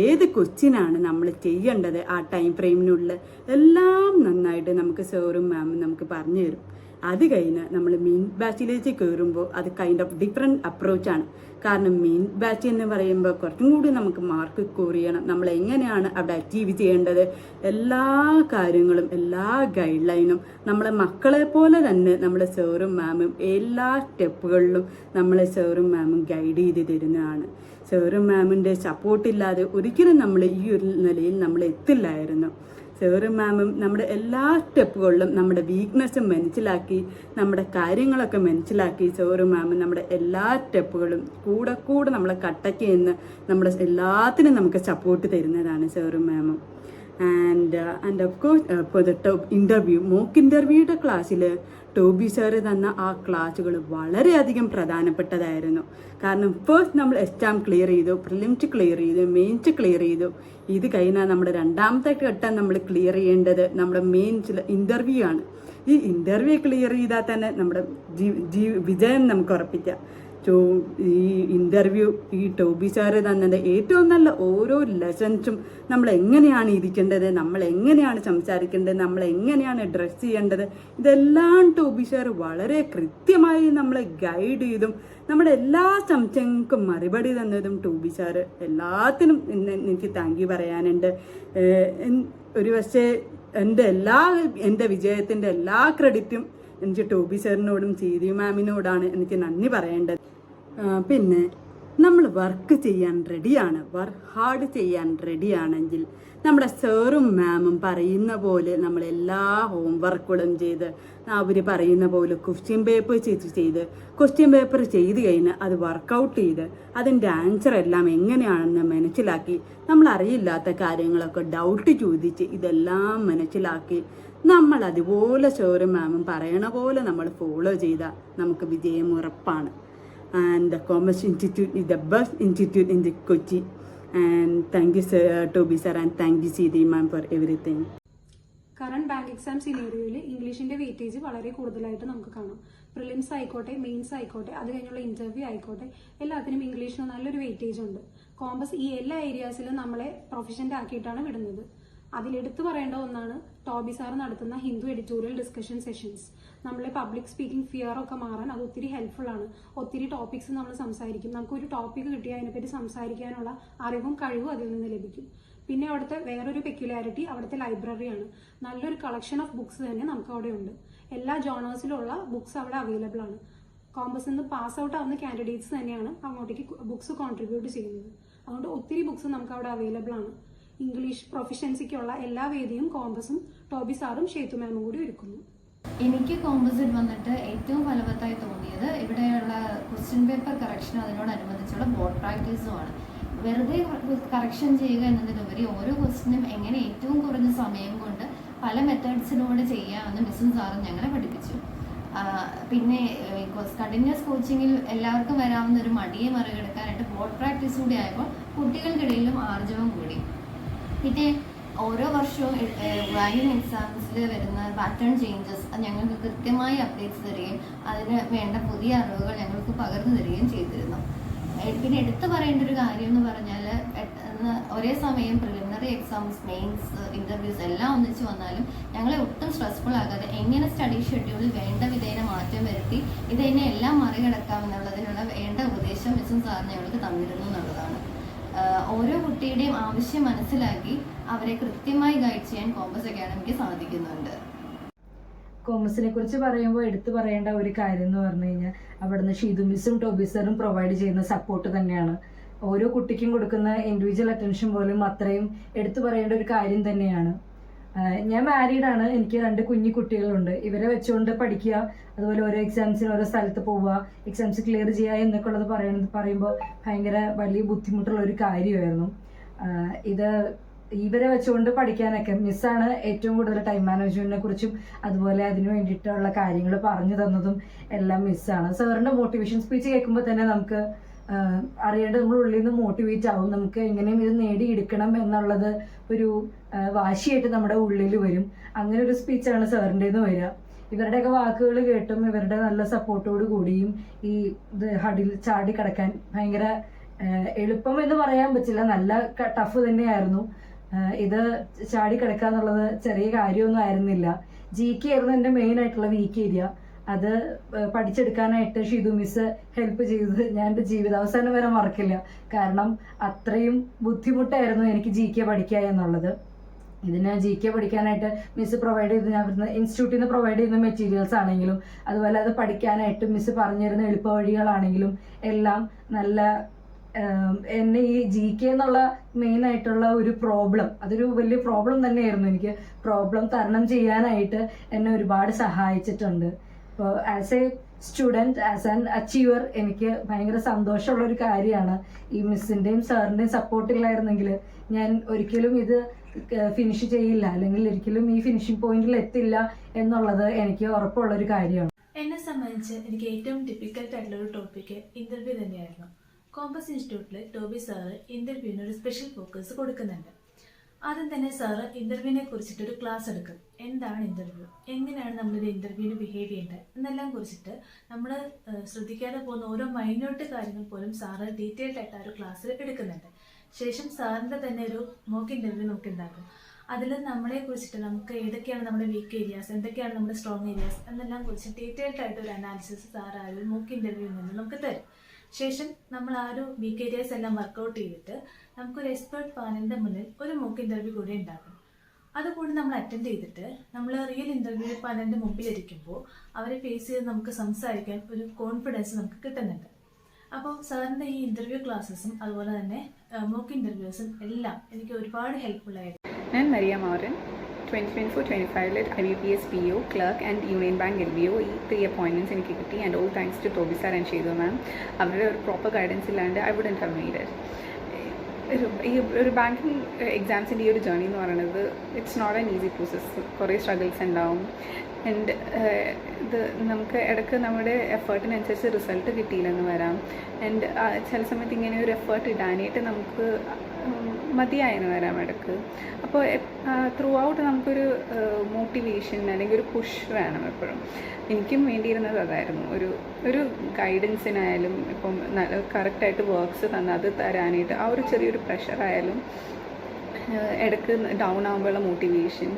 ഏത് ക്വസ്റ്റ്യനാണ് നമ്മൾ ചെയ്യേണ്ടത് ആ ടൈം ഫ്രെയിമിനുള്ളിൽ എല്ലാം നന്നായിട്ട് നമുക്ക് സാറും മാമും നമുക്ക് പറഞ്ഞു തരും. അത് കഴിഞ്ഞ് നമ്മൾ മെയിൻ ബാച്ചിലേക്ക് കയറുമ്പോൾ അത് കൈൻഡ് ഓഫ് ഡിഫറെൻറ്റ് അപ്രോച്ചാണ്. കാരണം മെയിൻ ബാച്ച് എന്ന് പറയുമ്പോൾ കുറച്ചും കൂടി നമുക്ക് മാർക്ക് സ്കോർ ചെയ്യണം, നമ്മൾ എങ്ങനെയാണ് അവിടെ അച്ചീവ് ചെയ്യേണ്ടത്, എല്ലാ കാര്യങ്ങളും എല്ലാ ഗൈഡ് ലൈനും നമ്മളെ മക്കളെ പോലെ തന്നെ നമ്മുടെ സാറും മാമും എല്ലാ സ്റ്റെപ്പുകളിലും നമ്മളെ സാറും മാമും ഗൈഡ് ചെയ്ത് തരുന്നതാണ്. സാറും മാമിൻ്റെ സപ്പോർട്ടില്ലാതെ ഒരിക്കലും നമ്മൾ ഈ ഒരു നിലയിൽ നമ്മൾ എത്തില്ലായിരുന്നു. സാറും മാമും നമ്മുടെ എല്ലാ സ്റ്റെപ്പുകളിലും നമ്മുടെ വീക്ക്നെസ്സും മനസ്സിലാക്കി നമ്മുടെ കാര്യങ്ങളൊക്കെ മനസ്സിലാക്കി സാറും മാമും നമ്മുടെ എല്ലാ സ്റ്റെപ്പുകളും കൂടെ നമ്മളെ കട്ടയ്ക്ക് നിന്ന് നമ്മുടെ എല്ലാത്തിനും നമുക്ക് സപ്പോർട്ട് തരുന്നതാണ് സാറും മാമും. ആൻഡ് ഓഫ് കോഴ്സ് ഇപ്പോൾ മോക്ക് ഇൻ്റർവ്യൂയുടെ ക്ലാസ്സിൽ ടോബി സാറ് തന്ന ആ ക്ലാസ്സുകൾ വളരെയധികം പ്രധാനപ്പെട്ടതായിരുന്നു. കാരണം ഫസ്റ്റ് നമ്മൾ എക്സാം ക്ലിയർ ചെയ്തു, പ്രിലിംസ് ക്ലിയർ ചെയ്തു, മെയിൻസ് ക്ലിയർ ചെയ്തു. ഇത് കഴിഞ്ഞാൽ നമ്മുടെ രണ്ടാമത്തെ ഘട്ടം നമ്മൾ ക്ലിയർ ചെയ്യേണ്ടത് നമ്മുടെ മെയിൻസിൽ ഇൻ്റർവ്യൂ ആണ്. ഈ ഇൻ്റർവ്യൂ ക്ലിയർ ചെയ്താൽ തന്നെ നമ്മുടെ വിജയം നമുക്ക് ഉറപ്പിക്കാം. ഈ ഇൻ്റർവ്യൂ ഈ ടോബി സാറ് തന്നത് ഏറ്റവും നല്ല ഓരോ ലെസൺസും നമ്മൾ എങ്ങനെയാണ് ഇരിക്കേണ്ടത്, നമ്മൾ എങ്ങനെയാണ് സംസാരിക്കേണ്ടത്, നമ്മൾ എങ്ങനെയാണ് ഡ്രസ്സ് ചെയ്യേണ്ടത്, ഇതെല്ലാം ടോബി സാറ് വളരെ കൃത്യമായി നമ്മളെ ഗൈഡ് ചെയ്തും നമ്മുടെ എല്ലാ സംശയങ്ങൾക്കും മറുപടി തന്നതും ടോബി സാറ്. എല്ലാത്തിനും എനിക്ക് താങ്ക് യു പറയാനുണ്ട്. ഒരു പക്ഷേ എൻ്റെ വിജയത്തിൻ്റെ എല്ലാ ക്രെഡിറ്റും എനിക്ക് ടോബി സാറിനോടും സീതി മാമിനോടാണ് എനിക്ക് നന്ദി പറയേണ്ടത്. പിന്നെ നമ്മൾ വർക്ക് ചെയ്യാൻ റെഡിയാണ്, വർക്ക് ഹാർഡ് ചെയ്യാൻ റെഡിയാണെങ്കിൽ നമ്മുടെ സാറും മാമും പറയുന്ന പോലെ നമ്മളെല്ലാ ഹോംവർക്കുകളും ചെയ്ത് അവർ പറയുന്ന പോലെ ക്വസ്റ്റ്യൻ പേപ്പർ ചെയ്ത് കഴിഞ്ഞ് അത് വർക്കൗട്ട് ചെയ്ത് അതിൻ്റെ ആൻസർ എല്ലാം എങ്ങനെയാണെന്ന് മനസ്സിലാക്കി നമ്മൾ അറിയില്ലാത്ത കാര്യങ്ങളൊക്കെ ഡൗട്ട് ചോദിച്ച് ഇതെല്ലാം മനസ്സിലാക്കി നമ്മൾ അതുപോലെ സാറും മാമും പറയണ പോലെ നമ്മൾ ഫോളോ ചെയ്താൽ നമുക്ക് വിജയം ഉറപ്പാണ്. And the Commerce Institute is the best institute in the Kochi. And thank you, sir, Toby sir, and thank you, Sidi ma'am, for everything. Current bank exam സിനാരിയോയിൽ ഇംഗ്ലീഷിന്റെ വെയിറ്റേജ് വളരെ കൂടുതലായിട്ട് നമുക്ക് കാണാം. പ്രിലിംസ് ആയിക്കോട്ടെ, മെയിൻസ് ആയിക്കോട്ടെ, അത് കഴിഞ്ഞുള്ള ഇന്റർവ്യൂ ആയിക്കോട്ടെ, എല്ലാത്തിനും ഇംഗ്ലീഷിന് നല്ലൊരു വെയിറ്റേജ് ഉണ്ട്. കോമ്പസ് ഈ എല്ലാ ഏരിയാസിലും നമ്മളെ പ്രൊഫഷൻ്റ് ആക്കിയിട്ടാണ് വിടുന്നത്. അതിലെടുത്തു പറയേണ്ട ഒന്നാണ് ടോബി സാർ നടത്തുന്ന ഹിന്ദു എഡിറ്റോറിയൽ ഡിസ്കഷൻ സെഷൻസ്. നമ്മളെ പബ്ലിക് സ്പീക്കിംഗ് ഫിയർ ഒക്കെ മാറാൻ അത് ഒത്തിരി ഹെൽപ്ഫുൾ ആണ്. ഒത്തിരി ടോപ്പിക്സ് നമ്മൾ സംസാരിക്കും. നമുക്കൊരു ടോപ്പിക് കിട്ടിയാൽ അതിനെപ്പറ്റി സംസാരിക്കാനുള്ള അറിവും കഴിവും അതിൽ നിന്ന് ലഭിക്കും. പിന്നെ അവിടുത്തെ വേറൊരു പെക്യുലാരിറ്റി അവിടുത്തെ ലൈബ്രറിയാണ്. നല്ലൊരു കളക്ഷൻ ഓഫ് ബുക്സ് തന്നെ നമുക്ക് അവിടെ ഉണ്ട്. എല്ലാ ജോണേഴ്സിലുള്ള ബുക്സ് അവിടെ അവൈലബിൾ ആണ്. കോമ്പസിൽ നിന്ന് പാസ് ഔട്ട് ആവുന്ന കാൻഡിഡേറ്റ്സ് തന്നെയാണ് അങ്ങോട്ടേക്ക് ബുക്സ് കോൺട്രിബ്യൂട്ട് ചെയ്യുന്നത്. അതുകൊണ്ട് ഒത്തിരി ബുക്സ് നമുക്ക് അവിടെ അവൈലബിൾ ആണ്. ഇംഗ്ലീഷ് പ്രൊഫഷൻസിക്കുള്ള എല്ലാ വേദിയും കോമ്പസും ടോബി സാറും ഷേതു മാമും കൂടി ഒരുക്കുന്നു. എനിക്ക് കോമ്പസിൽ വന്നിട്ട് ഏറ്റവും ഫലവത്തായി തോന്നിയത് ഇവിടെയുള്ള ക്വസ്റ്റ്യൻ പേപ്പർ കറക്ഷനും അതിനോടനുബന്ധിച്ചുള്ള ബോർഡ് പ്രാക്ടീസുമാണ്. വെറുതെ കറക്ഷൻ ചെയ്യുക എന്നതിലുപരി ഓരോ ക്വസ്റ്റ്യനും എങ്ങനെ ഏറ്റവും കുറഞ്ഞ സമയം കൊണ്ട് പല മെത്തേഡ്സിലൂടെ ചെയ്യാമെന്ന് മിസ്സും സാറും ഞങ്ങളെ പഠിപ്പിച്ചു. പിന്നെ കണ്ടിന്യൂസ് കോച്ചിങ്ങിൽ എല്ലാവർക്കും വരാവുന്ന ഒരു മടിയെ മറികടക്കാനായിട്ട് ബോർഡ് പ്രാക്ടീസ് കൂടി ആയപ്പോൾ കുട്ടികൾക്കിടയിലും ആർജവം കൂടി. പിന്നെ ഓരോ വർഷവും റാങ്കിങ് എക്സാംസിൽ വരുന്ന പാറ്റേൺ ചേഞ്ചസ് ഞങ്ങൾക്ക് കൃത്യമായി അപ്ഡേറ്റ്സ് തരികയും അതിന് വേണ്ട പുതിയ അറിവുകൾ ഞങ്ങൾക്ക് പകർന്നു തരികയും ചെയ്തിരുന്നു. പിന്നെ എടുത്തു പറയേണ്ട ഒരു കാര്യം എന്ന് പറഞ്ഞാൽ ഒരേ സമയം പ്രിലിമിനറി എക്സാംസ്, മെയിൻസ്, ഇന്റർവ്യൂസ് എല്ലാം ഒന്നിച്ച് വന്നാലും ഞങ്ങളെ ഒട്ടും സ്ട്രെസ്ഫുൾ ആകാതെ എങ്ങനെ സ്റ്റഡി ഷെഡ്യൂളിൽ വേണ്ട വിധേന മാറ്റം വരുത്തി ഇതിനെ എല്ലാം മറികടക്കാമെന്നുള്ളതിനുള്ള വേണ്ട ഉപദേശം മിസ്സും സാർ ഞങ്ങൾക്ക് തന്നിരുന്നു എന്നുള്ളതാണ്. ഓരോ കുട്ടിയുടെയും ആവശ്യം മനസ്സിലാക്കി അവരെ കൃത്യമായി ഗൈഡ് ചെയ്യാൻ കോമ്പസ് അക്കാഡമിക്ക് സാധിക്കുന്നുണ്ട്. കോമേഴ്സിനെ കുറിച്ച് പറയുമ്പോൾ എടുത്തു പറയേണ്ട ഒരു കാര്യം എന്ന് പറഞ്ഞു കഴിഞ്ഞാൽ അവിടുന്ന് ഷീതു മിസ്സും ടോബി സാറും പ്രൊവൈഡ് ചെയ്യുന്ന സപ്പോർട്ട് തന്നെയാണ്. ഓരോ കുട്ടിക്കും കൊടുക്കുന്ന ഇൻഡിവിജ്വൽ അറ്റൻഷൻ പോലും അത്രയും എടുത്തു പറയേണ്ട ഒരു കാര്യം തന്നെയാണ്. ഞാൻ മാരീഡാണ്, എനിക്ക് 2 കുഞ്ഞു കുട്ടികളുണ്ട്. ഇവരെ വെച്ചുകൊണ്ട് പഠിക്കുക, അതുപോലെ ഓരോ എക്സാംസിന് ഓരോ സ്ഥലത്ത് പോവുക, എക്സാംസ് ക്ലിയർ ചെയ്യുക എന്നൊക്കെ ഉള്ളത് പറയുമ്പോൾ ഭയങ്കര വലിയ ബുദ്ധിമുട്ടുള്ള ഒരു കാര്യമായിരുന്നു. ഇവരെ വെച്ചുകൊണ്ട് പഠിക്കാനൊക്കെ മിസ്സാണ് ഏറ്റവും കൂടുതൽ ടൈം മാനേജ്മെന്റിനെ കുറിച്ചും അതുപോലെ അതിന് വേണ്ടിയിട്ടുള്ള കാര്യങ്ങൾ പറഞ്ഞു തന്നതും എല്ലാം മിസ്സാണ്. സാറിന്റെ മോട്ടിവേഷൻ സ്പീച്ച് കേൾക്കുമ്പോൾ തന്നെ നമുക്ക് അറിയേണ്ടത് നമ്മൾ ഉള്ളിൽ നിന്ന് മോട്ടിവേറ്റ് ആവും. നമുക്ക് എങ്ങനെയും ഇത് നേടിയെടുക്കണം എന്നുള്ളത് ഒരു വാശിയായിട്ട് നമ്മുടെ ഉള്ളിൽ വരും. അങ്ങനെ ഒരു സ്പീച്ചാണ് സാറിൻ്റെന്ന് വരിക. ഇവരുടെയൊക്കെ വാക്കുകൾ കേട്ടും ഇവരുടെ നല്ല സപ്പോർട്ടോട് കൂടിയും ഈ ഇത് ഹഡിൽ ചാടി കിടക്കാൻ ഭയങ്കര എളുപ്പം എന്ന് പറയാൻ പറ്റില്ല, നല്ല ടഫ് തന്നെയായിരുന്നു. ഇത് ചാടി കിടക്കുക എന്നുള്ളത് ചെറിയ കാര്യമൊന്നും ആയിരുന്നില്ല. GK ആയിരുന്നു എൻ്റെ മെയിൻ ആയിട്ടുള്ള വീക്ക് ഏരിയ. അത് പഠിച്ചെടുക്കാനായിട്ട് ഷീതു മിസ് ഹെൽപ്പ് ചെയ്തത് ഞാൻ എൻ്റെ ജീവിതാവസാനം വരെ മറക്കില്ല. കാരണം അത്രയും ബുദ്ധിമുട്ടായിരുന്നു എനിക്ക് GK പഠിക്കുക എന്നുള്ളത്. ഇതിന് GK പഠിക്കാനായിട്ട് മിസ് പ്രൊവൈഡ് ചെയ്ത് ഞാൻ ഇൻസ്റ്റിറ്റ്യൂട്ടിൽ നിന്ന് പ്രൊവൈഡ് ചെയ്യുന്ന മെറ്റീരിയൽസ് ആണെങ്കിലും അതുപോലെ അത് പഠിക്കാനായിട്ട് മിസ് പറഞ്ഞിരുന്ന എളുപ്പ വഴികളാണെങ്കിലും എല്ലാം നല്ല എന്നെ ഈ GK എന്നുള്ള മെയിൻ ആയിട്ടുള്ള ഒരു പ്രോബ്ലം, അതൊരു വലിയ പ്രോബ്ലം തന്നെയായിരുന്നു. എനിക്ക് പ്രോബ്ലം തരണം ചെയ്യാനായിട്ട് എന്നെ ഒരുപാട് സഹായിച്ചിട്ടുണ്ട്. അപ്പോൾ as A student, as an achiever എനിക്ക് ഭയങ്കര സന്തോഷമുള്ള ഒരു കാര്യമാണ്. ഈ മിസ്സിൻ്റെയും സാറിൻ്റെയും സപ്പോർട്ടില്ലായിരുന്നെങ്കിൽ ഞാൻ ഒരിക്കലും ഇത് ഫിനിഷ് ചെയ്യില്ല, അല്ലെങ്കിൽ ഒരിക്കലും ഈ ഫിനിഷിംഗ് പോയിന്റിൽ എത്തില്ല എന്നുള്ളത് എനിക്ക് ഉറപ്പുള്ളൊരു കാര്യമാണ്. എന്നെ സംബന്ധിച്ച് എനിക്ക് ഏറ്റവും ഡിഫിക്കൽട്ട് ആയിട്ടുള്ള ഒരു ടോപ്പിക്ക് ഇന്റർവ്യൂ തന്നെയായിരുന്നു. കോമ്പസ് ഇൻസ്റ്റിറ്റ്യൂട്ടിൽ ടോബി സാറ് ഇന്റർവ്യൂവിന് ഒരു സ്പെഷ്യൽ ഫോക്കസ് കൊടുക്കുന്നുണ്ട്. ആദ്യം തന്നെ സാറ് ഇന്റർവ്യൂവിനെ കുറിച്ചിട്ടൊരു ക്ലാസ് എടുക്കും. എന്താണ് ഇന്റർവ്യൂ, എങ്ങനെയാണ് നമ്മളൊരു ഇന്റർവ്യൂവിന് ബിഹേവ് ചെയ്യേണ്ടത് എന്നെല്ലാം കുറിച്ചിട്ട് നമ്മൾ ശ്രദ്ധിക്കാതെ പോകുന്ന ഓരോ മൈന്യൂട്ട് കാര്യങ്ങൾ പോലും സാറ് ഡീറ്റെയിൽഡ് ആയിട്ട് ആ ഒരു ക്ലാസ്സിൽ എടുക്കുന്നുണ്ട്. ശേഷം സാറിൻ്റെ തന്നെ ഒരു മോക്ക് ഇന്റർവ്യൂ നമുക്ക് ഉണ്ടാക്കും. അതിൽ നമ്മളെ കുറിച്ചിട്ട് നമുക്ക് ഏതൊക്കെയാണ് നമ്മുടെ വീക്ക് ഏരിയാസ്, എന്തൊക്കെയാണ് നമ്മുടെ സ്ട്രോങ് ഏരിയാസ് എന്നെല്ലാം കുറിച്ച് ഡീറ്റെയിൽഡ് ആയിട്ട് ഒരു അനാലിസിസ് സാർ ആ ഒരു മോക്ക് ഇന്റർവ്യൂവിൽ നിന്ന് നമുക്ക് തരും. ശേഷം നമ്മൾ ആ ഒരു വീക്ക് ഏരിയാസ് എല്ലാം വർക്കൗട്ട് ചെയ്തിട്ട് നമുക്കൊരു എക്സ്പേർട്ട് പാനലിൻ്റെ മുന്നിൽ ഒരു മോക്ക് ഇന്റർവ്യൂ കൂടി ഉണ്ടാക്കും. അതുകൂടി നമ്മൾ അറ്റൻഡ് ചെയ്തിട്ട് നമ്മൾ റിയൽ ഇന്റർവ്യൂ പാനലിൻ്റെ മുമ്പിലിരിക്കുമ്പോൾ അവരെ ഫേസ് ചെയ്ത് നമുക്ക് സംസാരിക്കാൻ ഒരു കോൺഫിഡൻസ് നമുക്ക് കിട്ടുന്നുണ്ട്. അപ്പോൾ സാറിൻ്റെ ഈ ഇന്റർവ്യൂ ക്ലാസ്സസും അതുപോലെ തന്നെ മോക്ക് ഇന്റർവ്യൂസും എല്ലാം എനിക്ക് ഒരുപാട് ഹെൽപ്ഫുൾ ആയിരുന്നു. ഞാൻ Maria Maran 2024-25 IBPS PO, clerk and Union Bank LBO ഈ 3 അപ്പോയിൻമെൻറ്റ്സ് എനിക്ക് കിട്ടി. And all thanks to Toby sir and Sheethu ma'am. അവരുടെ ഒരു പ്രോപ്പർ ഗൈഡൻസ് ഇല്ലാണ്ട് I wouldn't have made it. ഈ ഒരു ബാങ്കിങ് എക്സാംസിൻ്റെ ഈ ഒരു ജേർണി എന്ന് പറയുന്നത് it's not an easy process. കുറേ സ്ട്രഗിൾസ് ഉണ്ടാവും. ആൻഡ് ഇത് നമുക്ക് ഇടയ്ക്ക് നമ്മുടെ എഫേർട്ടിനനുസരിച്ച് റിസൾട്ട് കിട്ടിയില്ലെന്ന് വരാം. ആൻഡ് ചില സമയത്ത് ഇങ്ങനെ ഒരു എഫേർട്ട് ഇടാനായിട്ട് നമുക്ക് മതിയായെന്ന് വരാം ഇടയ്ക്ക്. അപ്പോൾ ത്രൂ ഔട്ട് നമുക്കൊരു മോട്ടിവേഷൻ അല്ലെങ്കിൽ ഒരു പുഷ് വേണം എപ്പോഴും. എനിക്കും വേണ്ടിയിരുന്നത് അതായിരുന്നു. ഒരു ഗൈഡൻസിനായാലും ഇപ്പം കറക്റ്റായിട്ട് വർക്ക്സ് തന്ന് അത് തരാനായിട്ട് ആ ഒരു ചെറിയൊരു പ്രഷറായാലും ഇടയ്ക്ക് ഡൗൺ ആകുമ്പോഴുള്ള മോട്ടിവേഷൻ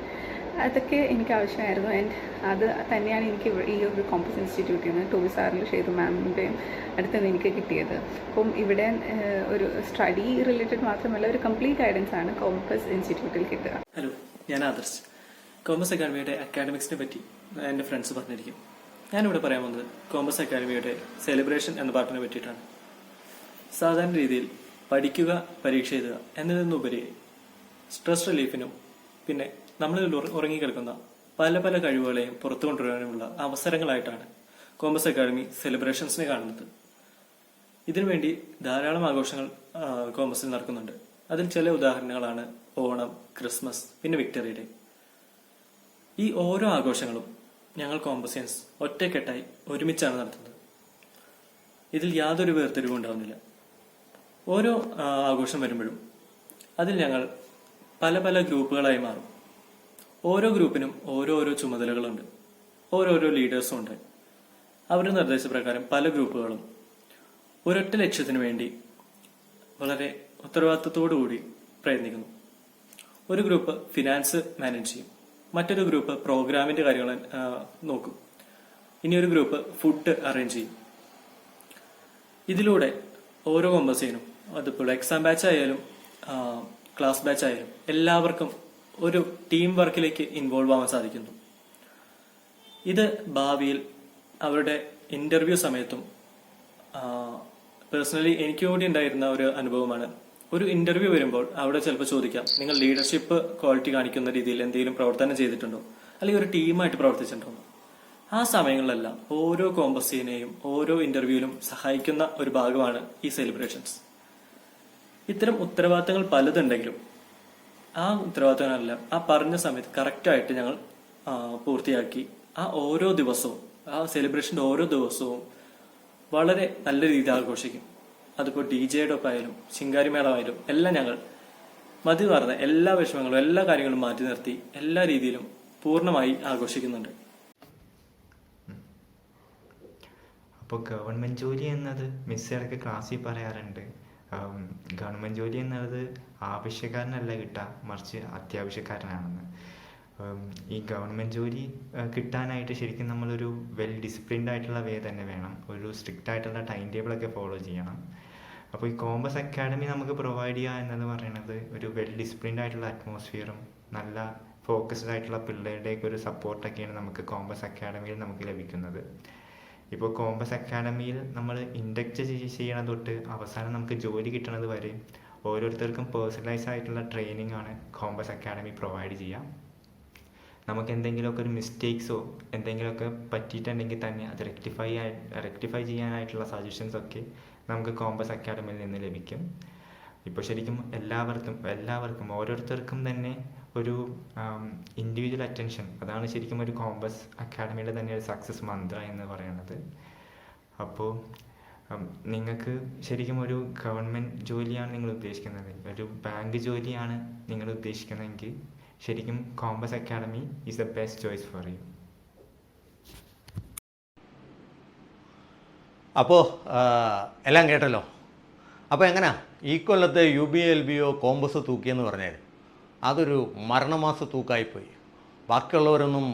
അതൊക്കെ എനിക്ക് ആവശ്യമായിരുന്നു. ആൻഡ് അത് തന്നെയാണ് എനിക്ക് ഈ ഒരു കോമ്പസ് ഇൻസ്റ്റിറ്റ്യൂട്ടിൽ നിന്ന് ടോബി സാറിൻ്റെ ഷീതു മാമിൻ്റെയും അടുത്ത് നിന്ന് എനിക്ക് കിട്ടിയത്. അപ്പം ഇവിടെ ഒരു സ്റ്റഡി റിലേറ്റഡ് മാത്രമല്ല ഒരു കംപ്ലീറ്റ് ഗൈഡൻസ് ആണ് കോമ്പസ് ഇൻസ്റ്റിറ്റ്യൂട്ടിൽ കിട്ടുക. ഹലോ, ഞാൻ ആദർശ്. കോമേഴ്സ് അക്കാഡമിയുടെ അക്കാഡമിക്സിനെ പറ്റി എൻ്റെ ഫ്രണ്ട്സ് പറഞ്ഞിരിക്കും. ഞാനിവിടെ പറയാൻ വന്നത് കോമേഴ്സ് അക്കാഡമിയുടെ സെലിബ്രേഷൻ എന്ന പാർട്ടിനെ പറ്റിയിട്ടാണ്. സാധാരണ രീതിയിൽ പഠിക്കുക, പരീക്ഷ എഴുതുക എന്നതിനുപരി സ്ട്രെസ് റിലീഫിനും പിന്നെ നമ്മളിൽ ഉറങ്ങിക്കിടക്കുന്ന പല പല കഴിവുകളെയും പുറത്തു കൊണ്ടുവരാനുമുള്ള അവസരങ്ങളായിട്ടാണ് കോമേഴ്സ് അക്കാഡമി സെലിബ്രേഷൻസിനെ കാണുന്നത്. ഇതിനുവേണ്ടി ധാരാളം ആഘോഷങ്ങൾ കോമേഴ്സിൽ നടക്കുന്നുണ്ട്. അതിൽ ചില ഉദാഹരണങ്ങളാണ് ഓണം, ക്രിസ്മസ്, പിന്നെ വിക്ടറി ഡേ. ഈ ഓരോ ആഘോഷങ്ങളും ഞങ്ങൾ കോമ്പസിയൻസ് ഒറ്റക്കെട്ടായി ഒരുമിച്ചാണ് നടത്തുന്നത്. ഇതിൽ യാതൊരു വേർതിരിവും ഉണ്ടാവുന്നില്ല. ഓരോ ആഘോഷം വരുമ്പോഴും അതിൽ ഞങ്ങൾ പല പല ഗ്രൂപ്പുകളായി മാറും. ഓരോ ഗ്രൂപ്പിനും ഓരോരോ ചുമതലകളുണ്ട്, ഓരോരോ ലീഡേഴ്സും ഉണ്ട്. അവരുടെ നിർദ്ദേശപ്രകാരം പല ഗ്രൂപ്പുകളും ഒരൊറ്റ ലക്ഷ്യത്തിനു വേണ്ടി വളരെ ഉത്തരവാദിത്തത്തോടു കൂടി പ്രയത്നിക്കുന്നു. ഒരു ഗ്രൂപ്പ് ഫിനാൻസ് മാനേജ് ചെയ്യും, മറ്റൊരു ഗ്രൂപ്പ് പ്രോഗ്രാമിന്റെ കാര്യങ്ങൾ നോക്കും, ഇനി ഒരു ഗ്രൂപ്പ് ഫുഡ് അറേഞ്ച് ചെയ്യും. ഇതിലൂടെ ഓരോ കോമ്പസിനും അതിപ്പോൾ എക്സാം ബാച്ച് ആയാലും ക്ലാസ് ബാച്ച് ആയാലും എല്ലാവർക്കും ഒരു ടീം വർക്കിലേക്ക് ഇൻവോൾവ് ആവാൻ സാധിക്കുന്നു. ഇത് ഭാവിയിൽ അവരുടെ ഇന്റർവ്യൂ സമയത്തും പേഴ്സണലി എനിക്ക് കൂടി ഉണ്ടായിരുന്ന ഒരു അനുഭവമാണ്. ഒരു ഇന്റർവ്യൂ വരുമ്പോൾ അവിടെ ചിലപ്പോൾ ചോദിക്കാം, നിങ്ങൾ ലീഡർഷിപ്പ് ക്വാളിറ്റി കാണിക്കുന്ന രീതിയിൽ എന്തെങ്കിലും പ്രവർത്തനം ചെയ്തിട്ടുണ്ടോ, അല്ലെങ്കിൽ ഒരു ടീമായിട്ട് പ്രവർത്തിച്ചിട്ടുണ്ടോ. ആ സമയങ്ങളിലെല്ലാം ഓരോ കോമ്പസിനെയും ഓരോ ഇന്റർവ്യൂവിലും സഹായിക്കുന്ന ഒരു ഭാഗമാണ് ഈ സെലിബ്രേഷൻസ്. ഇത്തരം ഉത്തരവാദിത്തങ്ങൾ പലതുണ്ടെങ്കിലും ആ ഉത്തരവാദിത്തങ്ങളെല്ലാം ആ പറഞ്ഞ സമയത്ത് കറക്റ്റായിട്ട് ഞങ്ങൾ പൂർത്തിയാക്കി ആ ഓരോ ദിവസവും ആ സെലിബ്രേഷൻ്റെ ഓരോ ദിവസവും വളരെ നല്ല രീതിയിൽ ആഘോഷിക്കും. അതിപ്പോൾ DJ-യുടെ ഒപ്പം ആയാലും ശിങ്കാരിമേളമായാലും എല്ലാം ഞങ്ങൾ മതി പറഞ്ഞ എല്ലാ വിഷമങ്ങളും എല്ലാ കാര്യങ്ങളും മാറ്റി നിർത്തി എല്ലാ രീതിയിലും പൂർണ്ണമായി ആഘോഷിക്കുന്നുണ്ട്. അപ്പോൾ ഗവൺമെൻറ് ജോലി എന്നത് മിസ്സൊക്കെ ക്ലാസ്സിൽ പറയാറുണ്ട്, ഗവൺമെൻറ് ജോലി എന്നത് ആവശ്യക്കാരനല്ല കിട്ടുക, മറിച്ച് അത്യാവശ്യക്കാരനാണെന്ന്. ഈ ഗവൺമെൻറ് ജോലി കിട്ടാനായിട്ട് ശരിക്കും നമ്മളൊരു വെൽ ഡിസിപ്ലിൻഡ് ആയിട്ടുള്ള വേ തന്നെ വേണം, ഒരു സ്ട്രിക്റ്റ് ആയിട്ടുള്ള ടൈം ടേബിളൊക്കെ ഫോളോ ചെയ്യണം. അപ്പോൾ ഈ കോമ്പസ് അക്കാഡമി നമുക്ക് പ്രൊവൈഡ് ചെയ്യുക എന്നത് പറയുന്നത് ഒരു വെൽ ഡിസിപ്ലിൻഡ് ആയിട്ടുള്ള അറ്റ്മോസ്ഫിയറും നല്ല ഫോക്കസ്ഡ് ആയിട്ടുള്ള പിള്ളേരുടെയൊക്കെ ഒരു സപ്പോർട്ടൊക്കെയാണ് നമുക്ക് കോമ്പസ് അക്കാഡമിയിൽ നമുക്ക് ലഭിക്കുന്നത്. ഇപ്പോൾ കോമ്പസ് അക്കാഡമിയിൽ നമ്മൾ ഇൻഡക്റ്റ് ചെയ്യണത് തൊട്ട് അവസാനം നമുക്ക് ജോലി കിട്ടണത് വരെ ഓരോരുത്തർക്കും പേഴ്സണലൈസ് ആയിട്ടുള്ള ട്രെയിനിങ് ആണ് കോമ്പസ് അക്കാഡമി പ്രൊവൈഡ് ചെയ്യുക. നമുക്ക് എന്തെങ്കിലുമൊക്കെ ഒരു മിസ്റ്റേക്സോ എന്തെങ്കിലുമൊക്കെ പറ്റിയിട്ടുണ്ടെങ്കിൽ തന്നെ അത് റെക്ടിഫൈ ചെയ്യാനായിട്ടുള്ള സജഷൻസൊക്കെ നമുക്ക് കോമ്പസ് അക്കാഡമിയിൽ നിന്ന് ലഭിക്കും. ഇപ്പോൾ ശരിക്കും എല്ലാവർക്കും ഓരോരുത്തർക്കും തന്നെ ഒരു ഇൻഡിവിജ്വൽ അറ്റൻഷൻ, അതാണ് ശരിക്കും ഒരു കോമ്പസ് അക്കാഡമിയുടെ തന്നെ ഒരു സക്സസ് മന്ത്ര എന്ന് പറയുന്നത്. അപ്പോൾ നിങ്ങൾക്ക് ശരിക്കും ഒരു ഗവൺമെൻറ് ജോലിയാണ് നിങ്ങൾ ഉദ്ദേശിക്കുന്നത്, ഒരു ബാങ്ക് ജോലിയാണ് നിങ്ങൾ ഉദ്ദേശിക്കുന്നതെങ്കിൽ ശരിക്കും compass academy is the best choice for you. അപ്പോൾ എല്ലാം കേട്ടല്ലോ. അപ്പോൾ എങ്ങനെയാ ഈ കൊല്ലത്തെ UBLBO കോമ്പസ് തൂക്കിയെന്ന് പറഞ്ഞാൽ അതൊരു മരണമാസ തൂക്കായിപ്പോയി. ബാക്കിയുള്ളവരൊന്നും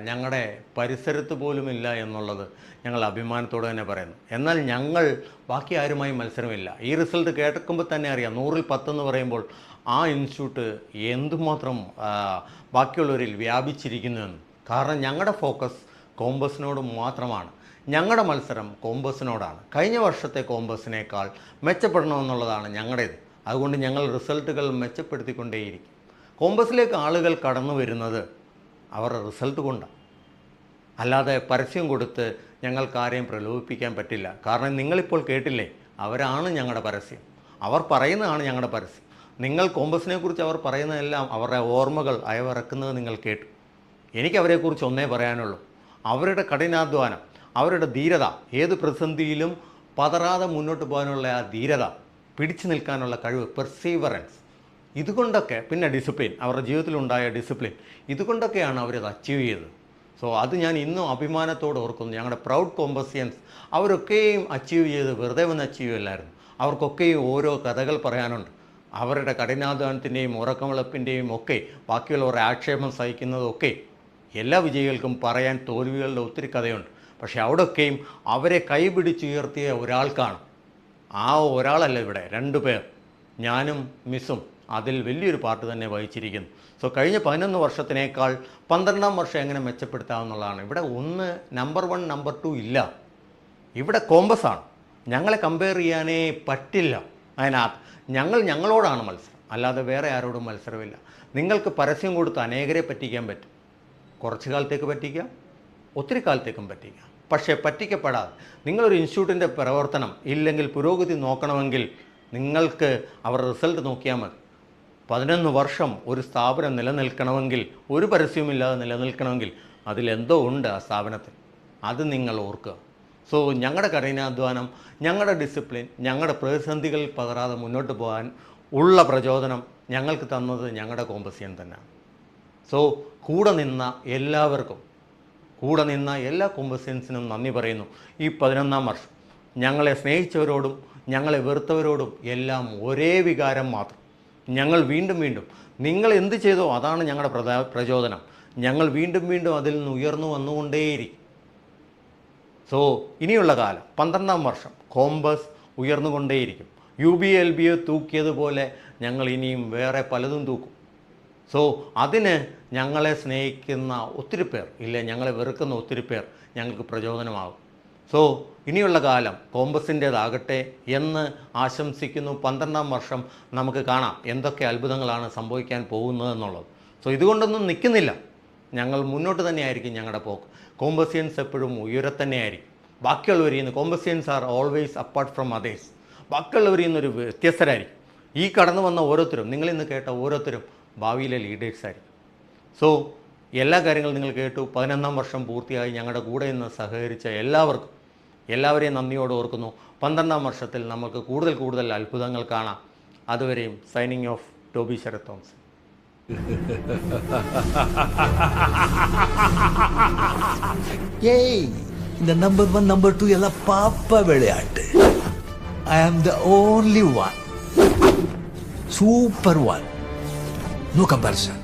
ഞങ്ങളുടെ പരിസരത്ത് പോലുമില്ല എന്നുള്ളത് ഞങ്ങൾ അഭിമാനത്തോടെ തന്നെ പറയുന്നു. എന്നാൽ ഞങ്ങൾ ബാക്കി ആരുമായി മത്സരമില്ല. ഈ റിസൾട്ട് കേൾക്കുമ്പോൾ തന്നെ അറിയാം 100-ൽ 10 എന്ന് പറയുമ്പോൾ ആ ഇൻസ്റ്റിറ്റ്യൂട്ട് എന്തുമാത്രം ബാക്കിയുള്ളവരിൽ വ്യാപിച്ചിരിക്കുന്നുവെന്ന്. കാരണം ഞങ്ങളുടെ ഫോക്കസ് കോമ്പസിനോട് മാത്രമാണ്, ഞങ്ങളുടെ മത്സരം കോമ്പസിനോടാണ്. കഴിഞ്ഞ വർഷത്തെ കോമ്പസിനേക്കാൾ മെച്ചപ്പെടണമെന്നുള്ളതാണ് ഞങ്ങളുടേത്. അതുകൊണ്ട് ഞങ്ങൾ റിസൾട്ടുകൾ മെച്ചപ്പെടുത്തിക്കൊണ്ടേയിരിക്കും. കോമ്പസിലേക്ക് ആളുകൾ കടന്നു വരുന്നത് അവരുടെ റിസൾട്ട് കൊണ്ടാണ്, അല്ലാതെ പരസ്യം കൊടുത്ത് ഞങ്ങൾക്ക് ആരെയും പ്രലോഭിപ്പിക്കാൻ പറ്റില്ല. കാരണം നിങ്ങളിപ്പോൾ കേട്ടില്ലേ, അവരാണ് ഞങ്ങളുടെ പരസ്യം, അവർ പറയുന്നതാണ് ഞങ്ങളുടെ പരസ്യം. നിങ്ങൾ കോമ്പസിനെ കുറിച്ച് അവർ പറയുന്നതെല്ലാം അവരുടെ ഓർമ്മകൾ അയവിറക്കുന്നത് നിങ്ങൾ കേട്ടു. എനിക്ക് അവരെക്കുറിച്ച് ഒന്നേ പറയാനുള്ളൂ, അവരുടെ കഠിനാധ്വാനം, അവരുടെ ധീരത, ഏത് പ്രതിസന്ധിയിലും പതറാതെ മുന്നോട്ട് പോകാനുള്ള ആ ധീരത, പിടിച്ചു നിൽക്കാനുള്ള കഴിവ്, പെർസീവറൻസ്, ഇതുകൊണ്ടൊക്കെ, പിന്നെ ഡിസിപ്ലിൻ, അവരുടെ ജീവിതത്തിലുണ്ടായ ഡിസിപ്ലിൻ, ഇതുകൊണ്ടൊക്കെയാണ് അവരത് അച്ചീവ് ചെയ്തത്. സോ അത് ഞാൻ ഇന്നും അഭിമാനത്തോടെ ഓർക്കുന്നു. ഞങ്ങളുടെ പ്രൗഡ് കോമ്പസിയൻസ് അവരൊക്കെയും അച്ചീവ് ചെയ്ത് വെറുതെ വന്ന് അച്ചീവ് ചെയ്യില്ലായിരുന്നു. അവർക്കൊക്കെയും ഓരോ കഥകൾ പറയാനുണ്ട്. അവരുടെ കഠിനാധ്വാനത്തിൻ്റെയും ഉറക്കമിളപ്പിൻ്റെയും ഒക്കെ, ബാക്കിയുള്ളവരുടെ ആക്ഷേപം സഹിക്കുന്നതൊക്കെ എല്ലാ വിജയികൾക്കും പറയാൻ തോൽവികളുടെ ഒത്തിരി കഥയുണ്ട്. പക്ഷേ അവിടെയൊക്കെയും അവരെ കൈപിടിച്ചുയർത്തിയ ഒരാൾക്കാണ്, ആ ഒരാളല്ല ഇവിടെ 2 പേർ, ഞാനും മിസ്സും അതിൽ വലിയൊരു പാർട്ട് തന്നെ വഹിച്ചിരിക്കുന്നു. സോ കഴിഞ്ഞ 11 വർഷത്തിനേക്കാൾ 12ാം വർഷം എങ്ങനെ മെച്ചപ്പെടുത്താമെന്നുള്ളതാണ്. ഇവിടെ നമ്പർ 1 നമ്പർ 2 ഇല്ല, ഇവിടെ കോമ്പസാണ്. ഞങ്ങളെ കമ്പയർ ചെയ്യാനേ പറ്റില്ല. അതിനകത്ത് ഞങ്ങളോടാണ് മത്സരം, അല്ലാതെ വേറെ ആരോടും മത്സരമില്ല. നിങ്ങൾക്ക് പരസ്യം കൊടുത്ത് അനേകരെ പറ്റിക്കാൻ പറ്റും, കുറച്ച് കാലത്തേക്ക് പറ്റിക്കാം, ഒത്തിരി കാലത്തേക്കും പറ്റിക്കാം. പക്ഷേ പറ്റിക്കപ്പെടാതെ നിങ്ങളൊരു ഇൻസ്റ്റിറ്റ്യൂട്ടിൻ്റെ പ്രവർത്തനം ഇല്ലെങ്കിൽ പുരോഗതി നോക്കണമെങ്കിൽ നിങ്ങൾക്ക് അവരുടെ റിസൾട്ട് നോക്കിയാൽ മതി. 11 വർഷം ഒരു സ്ഥാപനം നിലനിൽക്കണമെങ്കിൽ, ഒരു പരസ്യവുമില്ലാതെ നിലനിൽക്കണമെങ്കിൽ അതിലെന്തോ ഉണ്ട് ആ സ്ഥാപനത്തിൽ, അത് നിങ്ങൾ ഓർക്കുക. സോ ഞങ്ങളുടെ കഠിനാധ്വാനം, ഞങ്ങളുടെ ഡിസിപ്ലിൻ, ഞങ്ങളുടെ പ്രതിസന്ധികളിൽ പകരാതെ മുന്നോട്ട് പോകാൻ ഉള്ള പ്രചോദനം ഞങ്ങൾക്ക് തന്നത് ഞങ്ങളുടെ കോമ്പസിയൻ തന്നെയാണ്. സോ കൂടെ നിന്ന എല്ലാവർക്കും, കൂടെ നിന്ന എല്ലാ കോമ്പസിയൻസിനും നന്ദി പറയുന്നു. ഈ 11ാം വർഷം ഞങ്ങളെ സ്നേഹിച്ചവരോടും ഞങ്ങളെ വെറുത്തവരോടും എല്ലാം ഒരേ വികാരം മാത്രം. ഞങ്ങൾ വീണ്ടും നിങ്ങൾ എന്ത് ചെയ്തോ അതാണ് ഞങ്ങളുടെ പ്രചോദനം. ഞങ്ങൾ വീണ്ടും അതിൽ നിന്ന് ഉയർന്നു വന്നുകൊണ്ടേയിരിക്കും. സോ ഇനിയുള്ള കാലം 12ാം വർഷം കോമ്പസ് ഉയർന്നുകൊണ്ടേയിരിക്കും. UBLBO തൂക്കിയതുപോലെ ഞങ്ങൾ ഇനിയും വേറെ പലതും തൂക്കും. സോ അതിന് ഞങ്ങളെ സ്നേഹിക്കുന്ന ഒത്തിരി പേർ, ഇല്ല ഞങ്ങളെ വെറുക്കുന്ന ഒത്തിരി പേർ ഞങ്ങൾക്ക് പ്രചോദനമാകും. സോ ഇനിയുള്ള കാലം കോമ്പസിൻ്റേതാകട്ടെ എന്ന് ആശംസിക്കുന്നു. 12ാം വർഷം നമുക്ക് കാണാം എന്തൊക്കെ അത്ഭുതങ്ങളാണ് സംഭവിക്കാൻ പോകുന്നതെന്നുള്ളത്. സോ ഇതുകൊണ്ടൊന്നും നിൽക്കുന്നില്ല, ഞങ്ങൾ മുന്നോട്ട് തന്നെയായിരിക്കും ഞങ്ങളുടെ പോക്ക്. കോമ്പസിയൻസ് എപ്പോഴും ഉയരത്തന്നെയായിരിക്കും. ബാക്കിയുള്ളവരിൽ നിന്ന് Compassians are always apart from others. ബാക്കിയുള്ളവരിൽ നിന്നൊരു വ്യത്യസ്തരായിരിക്കും. ഈ കടന്നു വന്ന ഓരോരുത്തരും, നിങ്ങളിന്ന് കേട്ട ഓരോരുത്തരും ഭാവിയിലെ ലീഡേഴ്സായിരിക്കും. സോ എല്ലാ കാര്യങ്ങളും നിങ്ങൾ കേട്ടു. 11ാം വർഷം പൂർത്തിയായി ഞങ്ങളുടെ കൂടെ നിന്ന് സഹകരിച്ച എല്ലാവരെയും നന്ദിയോടെ ഓർക്കുന്നു. 12ാം വർഷത്തിൽ നമുക്ക് കൂടുതൽ അത്ഭുതങ്ങൾ കാണാം. അതുവരെയും signing off, Toby Sharath Thomas. இந்த நம்பர் 1 நம்பர் 2 எல்லாம் பாப்பா விளையாட்டு. I am the only one, super one, no comparison.